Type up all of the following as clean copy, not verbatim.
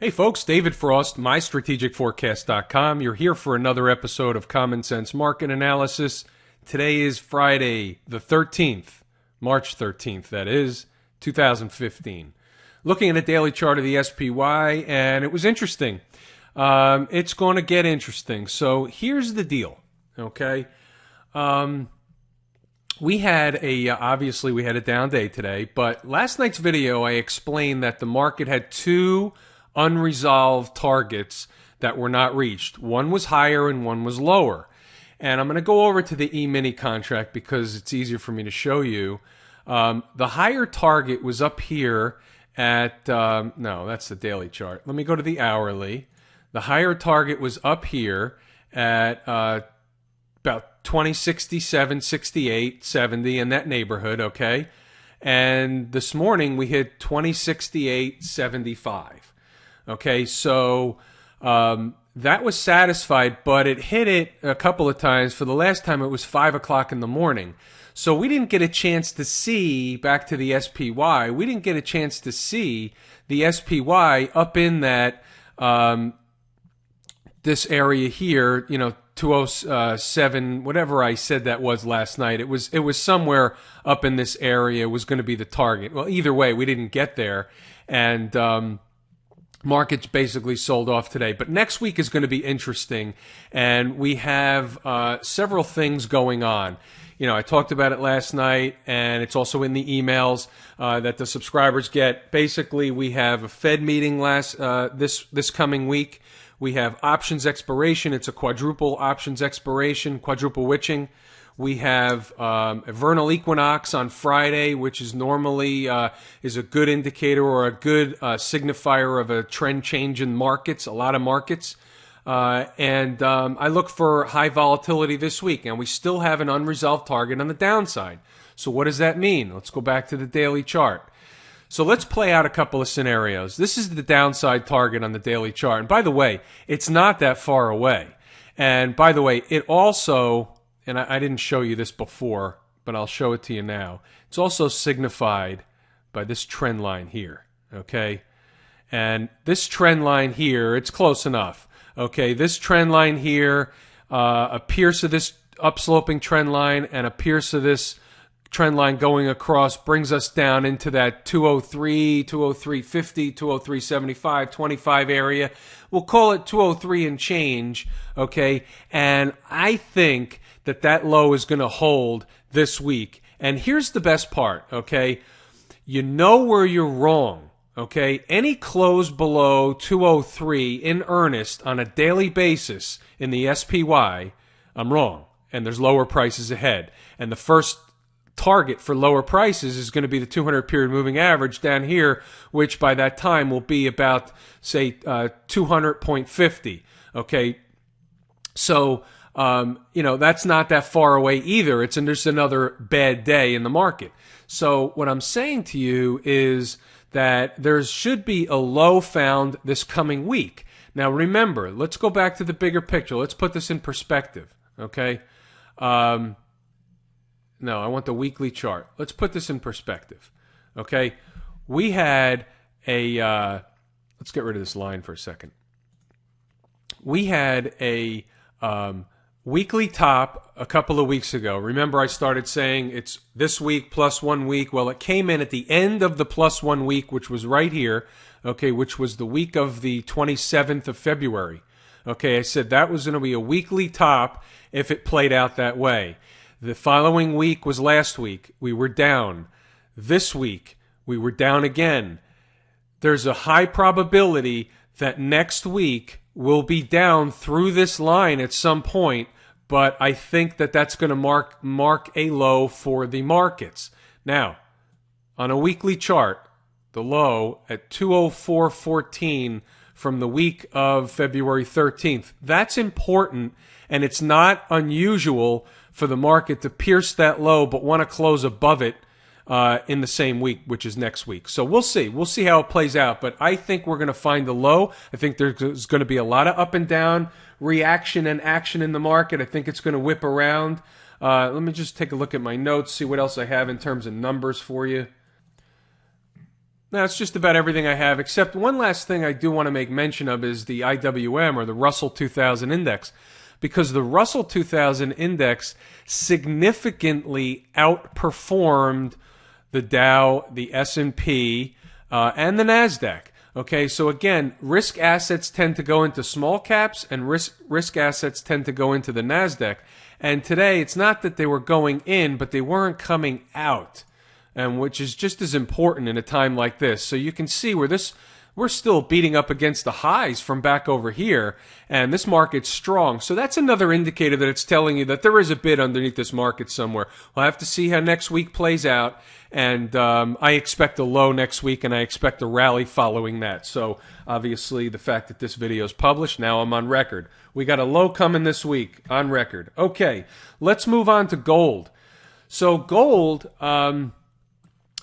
Hey folks, David Frost, MyStrategicForecast.com. You're here for another episode of Common Sense Market Analysis. Today is Friday, the 13th, March 13th, that is, 2015. Looking at a daily chart of the SPY, and it was interesting. It's going to get interesting. So here's the deal, okay? Obviously we had a down day today, but last night's video I explained that the market had two unresolved targets that were not reached. One was higher and one was lower. And I'm going to go over to the E-mini contract because it's easier for me to show you. The higher target was up here at, no, that's the daily chart. Let me go to the hourly. The higher target was up here at about 2067, 68, 70 in that neighborhood, okay? And this morning we hit 2068.75. Okay, so that was satisfied, but it hit it a couple of times. For the last time, it was 5 o'clock in the morning. So we didn't get a chance to see, back to the SPY, we didn't get a chance to see the SPY up in that, this area here, 207, whatever I said that was last night. It was somewhere up in this area was going to be the target. Well, either way, we didn't get there. And, markets basically sold off today. But next week is going to be interesting, and we have several things going on. I talked about it last night, and it's also in the emails that the subscribers get. Basically, we have a Fed meeting this coming week. We have options expiration. It's a quadruple options expiration, quadruple witching. We have a vernal equinox on Friday, which is normally is a good indicator or a good signifier of a trend change in markets, a lot of markets. And I look for high volatility this week, and we still have an unresolved target on the downside. So what does that mean? Let's go back to the daily chart. So let's play out a couple of scenarios. This is the downside target on the daily chart. And by the way, it's not that far away. And by the way, it also... and I didn't show you this before, but I'll show it to you now. It's also signified by this trend line here, okay? And this trend line here, it's close enough, okay? This trend line here, a pierce of this upsloping trend line and a pierce of this trend line going across brings us down into that 203, 203.50, 203.75, 25 area. We'll call it 203 and change, okay? And I think that low is going to hold this week. And here's the best part, okay? You know where you're wrong, okay? Any close below 203 in earnest on a daily basis in the SPY, I'm wrong. And there's lower prices ahead. And the first target for lower prices is going to be the 200 period moving average down here, which by that time will be about, say, 200.50, okay? So... that's not that far away either. It's just another bad day in the market. So what I'm saying to you is that there should be a low found this coming week. Now remember, let's go back to the bigger picture. Let's put this in perspective, okay? No, I want the weekly chart. Let's put this in perspective, okay? We had let's get rid of this line for a second. We had a... weekly top a couple of weeks ago. Remember, I started saying it's this week plus 1 week. Well, it came in at the end of the plus 1 week, which was right here, okay, which was the week of the 27th of February. Okay, I said that was going to be a weekly top if it played out that way. The following week was last week. We were down. This week, we were down again. There's a high probability that next week will be down through this line at some point, but I think that that's going to mark a low for the markets. Now, on a weekly chart, the low at 204.14 from the week of February 13th. That's important, and it's not unusual for the market to pierce that low but want to close above it in the same week, which is next week. So we'll see. We'll see how it plays out. But I think we're going to find the low. I think there's going to be a lot of up and down reaction and action in the market. I think it's going to whip around. Let me just take a look at my notes, see what else I have in terms of numbers for you. That's just about everything I have, except one last thing I do want to make mention of is the IWM, or the Russell 2000 Index, because the Russell 2000 Index significantly outperformed the Dow, the S&P, and the NASDAQ. Okay, so again, risk assets tend to go into small caps, and risk assets tend to go into the NASDAQ. And today, it's not that they were going in, but they weren't coming out, and which is just as important in a time like this. So you can see where we're still beating up against the highs from back over here, and this market's strong. So that's another indicator that it's telling you that there is a bid underneath this market somewhere. We'll have to see how next week plays out, and I expect a low next week, and I expect a rally following that. So obviously the fact that this video is published, now I'm on record. We got a low coming this week, on record. Okay, let's move on to gold. So gold,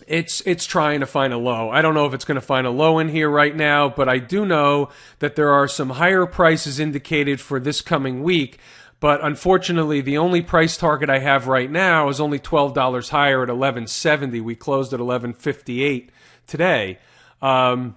it's trying to find a low. I don't know if it's going to find a low in here right now, but I do know that there are some higher prices indicated for this coming week. But unfortunately, the only price target I have right now is only $12 higher at 1170. We closed at 1158 today. It's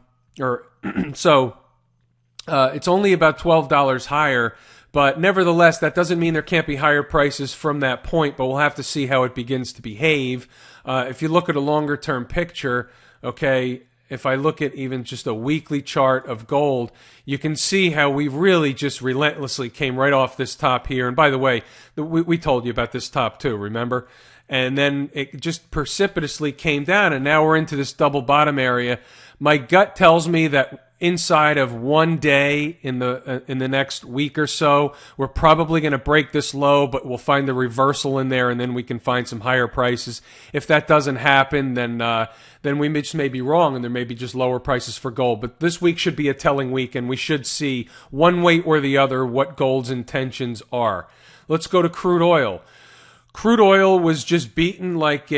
only about $12 higher. But nevertheless, that doesn't mean there can't be higher prices from that point, but we'll have to see how it begins to behave. If you look at a longer-term picture, okay, if I look at even just a weekly chart of gold, you can see how we really just relentlessly came right off this top here. And by the way, we told you about this top too, remember? And then it just precipitously came down, and now we're into this double bottom area. My gut tells me that inside of one day in the next week or so, we're probably going to break this low, but we'll find a reversal in there, and then we can find some higher prices. If that doesn't happen, then we just may be wrong, and there may be just lower prices for gold. But this week should be a telling week, and we should see one way or the other what gold's intentions are. Let's go to crude oil. Crude oil was just beaten like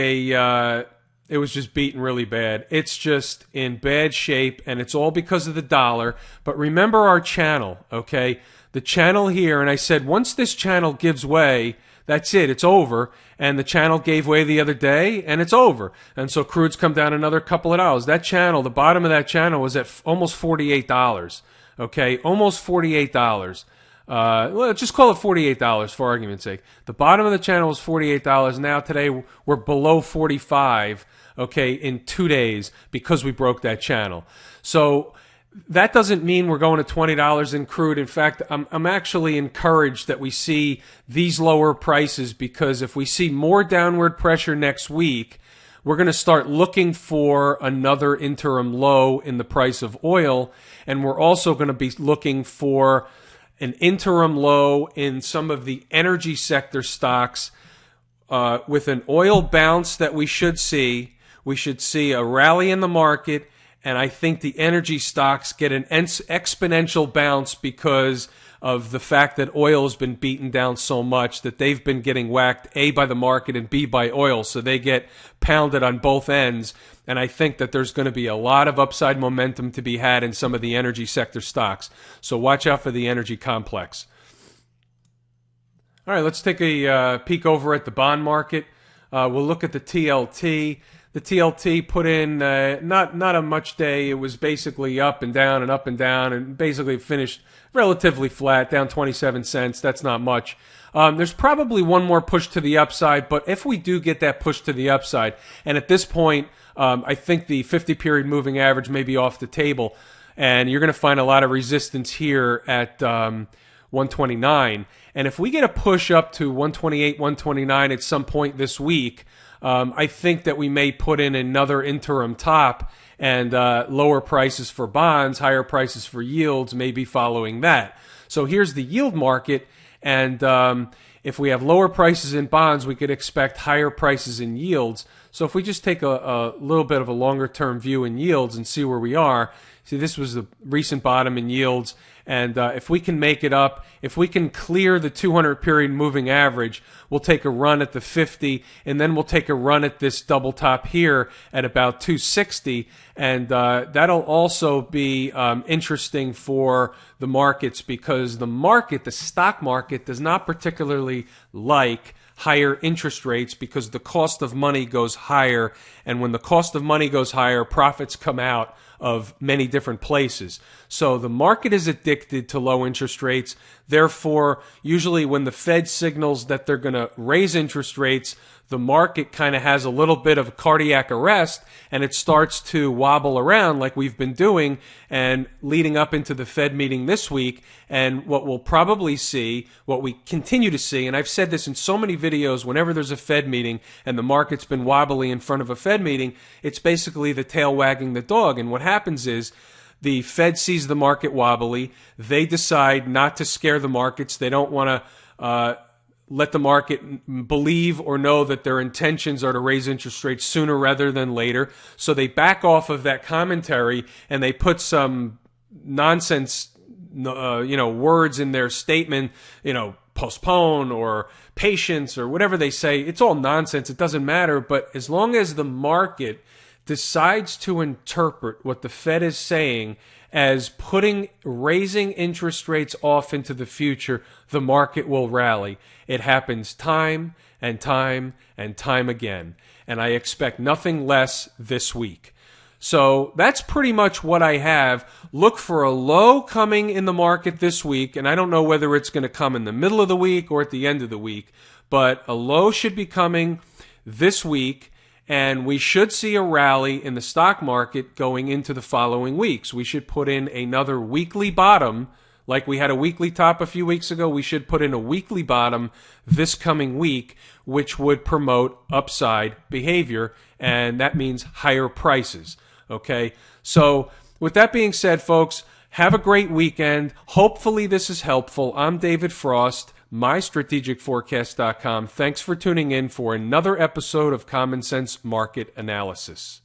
it was just beaten really bad. It's just in bad shape, and it's all because of the dollar. But remember our channel, okay? The channel here, and I said once this channel gives way, that's it, it's over. And the channel gave way the other day, and it's over. And so crude's come down another couple of dollars. That channel, the bottom of that channel was at almost $48, okay? Almost $48. Well, just call it $48 for argument's sake. The bottom of the channel was $48. Now today we're below $45, okay, in 2 days because we broke that channel. So that doesn't mean we're going to $20 in crude. In fact, I'm actually encouraged that we see these lower prices, because if we see more downward pressure next week, we're going to start looking for another interim low in the price of oil, and we're also going to be looking for an interim low in some of the energy sector stocks. With an oil bounce that we should see a rally in the market, and I think the energy stocks get an exponential bounce because of the fact that oil has been beaten down so much that they've been getting whacked, A, by the market and B, by oil, so they get pounded on both ends. And I think that there's going to be a lot of upside momentum to be had in some of the energy sector stocks. So watch out for the energy complex. All right, let's take a peek over at the bond market. We'll look at the TLT. The TLT put in not a much day. It was basically up and down and basically finished relatively flat, down 27 cents. That's not much. There's probably one more push to the upside, but if we do get that push to the upside, and at this point, I think the 50-period moving average may be off the table, and you're going to find a lot of resistance here at 129. And if we get a push up to 128, 129 at some point this week, I think that we may put in another interim top, and lower prices for bonds, higher prices for yields may be following that. So here's the yield market, and if we have lower prices in bonds, we could expect higher prices in yields. So if we just take a little bit of a longer term view in yields and see where we are, see this was the recent bottom in yields, and if we can make it up, if we can clear the 200-period moving average, we'll take a run at the 50, and then we'll take a run at this double top here at about 260, and that'll also be interesting for the markets, because the stock market does not particularly like higher interest rates because the cost of money goes higher. And when the cost of money goes higher, profits come out of many different places. So the market is addicted to low interest rates. Therefore, usually when the Fed signals that they're going to raise interest rates, the market kind of has a little bit of cardiac arrest and it starts to wobble around like we've been doing and leading up into the Fed meeting this week. And what we'll probably see, what we continue to see, and I've said this in so many videos, whenever there's a Fed meeting and the market's been wobbly in front of a Fed meeting, it's basically the tail wagging the dog. And what happens is the Fed sees the market wobbly. They decide not to scare the markets. They don't want to let the market believe or know that their intentions are to raise interest rates sooner rather than later. So they back off of that commentary and they put some nonsense, words in their statement, postpone or patience or whatever they say. It's all nonsense. It doesn't matter. But as long as the market decides to interpret what the Fed is saying as raising interest rates off into the future, the market will rally. It happens time and time and time again. And I expect nothing less this week. So that's pretty much what I have. Look for a low coming in the market this week. And I don't know whether it's going to come in the middle of the week or at the end of the week. But a low should be coming this week. And we should see a rally in the stock market going into the following weeks. We should put in another weekly bottom. Like we had a weekly top a few weeks ago, we should put in a weekly bottom this coming week, which would promote upside behavior, and that means higher prices. Okay? So with that being said, folks, have a great weekend. Hopefully this is helpful. I'm David Frost, MyStrategicForecast.com. Thanks for tuning in for another episode of Common Sense Market Analysis.